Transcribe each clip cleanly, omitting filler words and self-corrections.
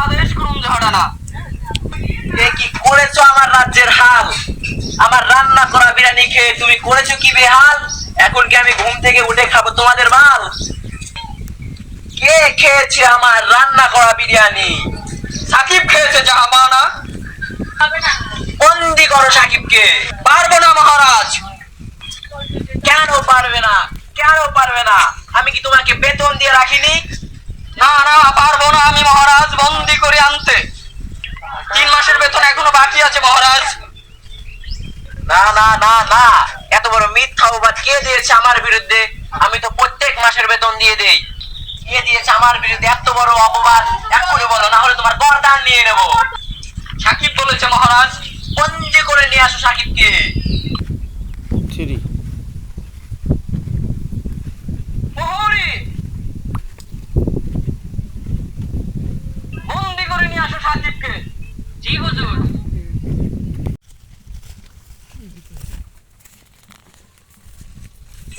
আদেশ করুন ঝাড়ানা। এ কি করেছো আমার রাজ্যের হাল? আমার রান্না করা বিরিয়ানি খেয়ে তুমি করেছো কি বেহাল? এখন কি আমি ঘুম থেকে উঠে খাবো তোমাদের মাল? কে খেয়েছে আমার রান্না করা বিরিয়ানি? সাকিব খেয়েছে জাহাপানা। বন্দি করো সাকিবকে। পারবো না মহারাজ। কেন পারবে না? কেন পারবে না? আমি কি তোমাকে বেতন দিয়ে রাখিনি? না না, পারবো না আমি মহারাজ বন্দি করে আনতে। 3 মাসের বেতন এখনো বাকি আছে মহারাজ। না না না না, এত বড় মিথ্যা অপবাদ কে দিয়েছে আমার বিরুদ্ধে? আমি তো প্রত্যেক মাসের বেতন দিয়ে দেই। কে দিয়েছে আমার বিরুদ্ধে এত বড় অপবাদ? এক্ষুনি বলো, না হলে তোমার গর্দান নিয়ে নেব। সাকিব বলেছে মহারাজ। বন্দি করে নিয়ে আসো সাকিবকে। প্রহরী, বন্দি করে নিয়ে আসো সাকিবকে। জি হুজুর।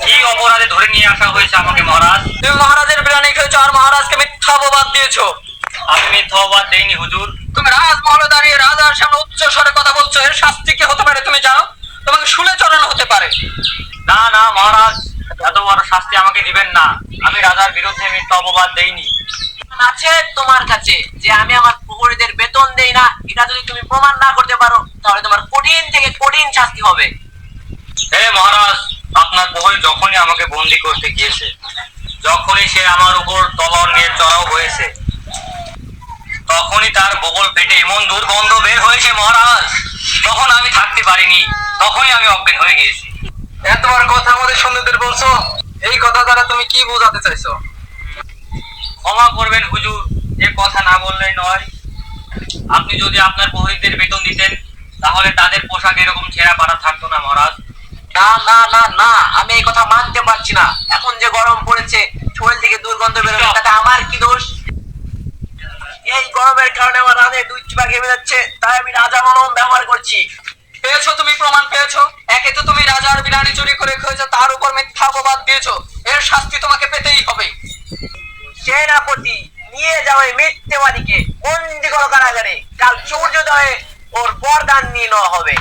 কি অপরাধে ধরে নিয়ে আসা হয়েছে আমাকে মহারাজ? তুমি মহারাজের বিরিয়ানি খেয়েছো আর মহারাজকে মিথ্যা অপবাদ দিয়েছো। আমি মিথ্যা অপবাদ দেইনি হুজুর। তুমি রাজমহলে দাঁড়িয়ে রাজার সামনে উচ্চ স্বরে কথা বলছো, এর শাস্তি কি হতে পারে তুমি জানো? তোমাকে শুলে চড়ানো হতে পারে। না না মহারাজ, এত বড় শাস্তি আমাকে দিবেন না। আমি রাজার বিরুদ্ধে মিথ্যা অপবাদ দেইনি। আছে তোমার কাছে যে আমি আমার প্রহরীদের বেতন দেই না, এটা যদি তুমি প্রমাণ না করতে পারো তাহলে তোমার কঠিন থেকে কঠিন শাস্তি হবে। হে মহারাজ, আপনার প্রহরী যখনই আমাকে বন্দি করতে গিয়েছে, যখনই সে আমার উপর তলোয়ার নিয়ে চড়াও হয়েছে, তখনই তার বগল পেটে এমন দুর্গন্ধ বের হয়েছে মহারাজ, তখন আমি থাকতে পারিনি, তখনই আমি অজ্ঞান হয়ে গিয়েছি। এতবার কথা আমাদের সৈন্যদের বলছো, এই কথা দ্বারা তুমি কি বোঝাতে চাইছো? ক্ষমা করবেন হুজুর, এ কথা না বললেই নয়। আপনি যদি আপনার প্রহরীদের বেতন দিতেন তাহলে তাদের পোশাক এরকম ছেঁড়া পাড়া থাকতো না মহারাজ। না না না না, আমি এই কথা মানতে পারছি না। এখন যে গরম পড়েছে, শরীর থেকে দুর্গন্ধ বেরোবে, তাতে আমার কি দোষ? এই গরমের কারণে আমার রাতে দুই চিপা ঘেমে যাচ্ছে, তাই আমি রাজা মলম ব্যবহার করছি। পেয়েছো তুমি প্রমাণ পেয়েছো। একে তো তুমি রাজার বিরিয়ানি চুরি করে খেয়েছো, তার উপর মিথ্যা অপবাদ দিয়েছো। এর শাস্তি তোমাকে পেতেই হবে। সেনাপতি, নিয়ে যাও এই মিথ্যেবাদীকে, বন্দি করো কারাগারে। কাল সূর্যোদয়ে ওর বরদান নিয়ে নেওয়া হবে।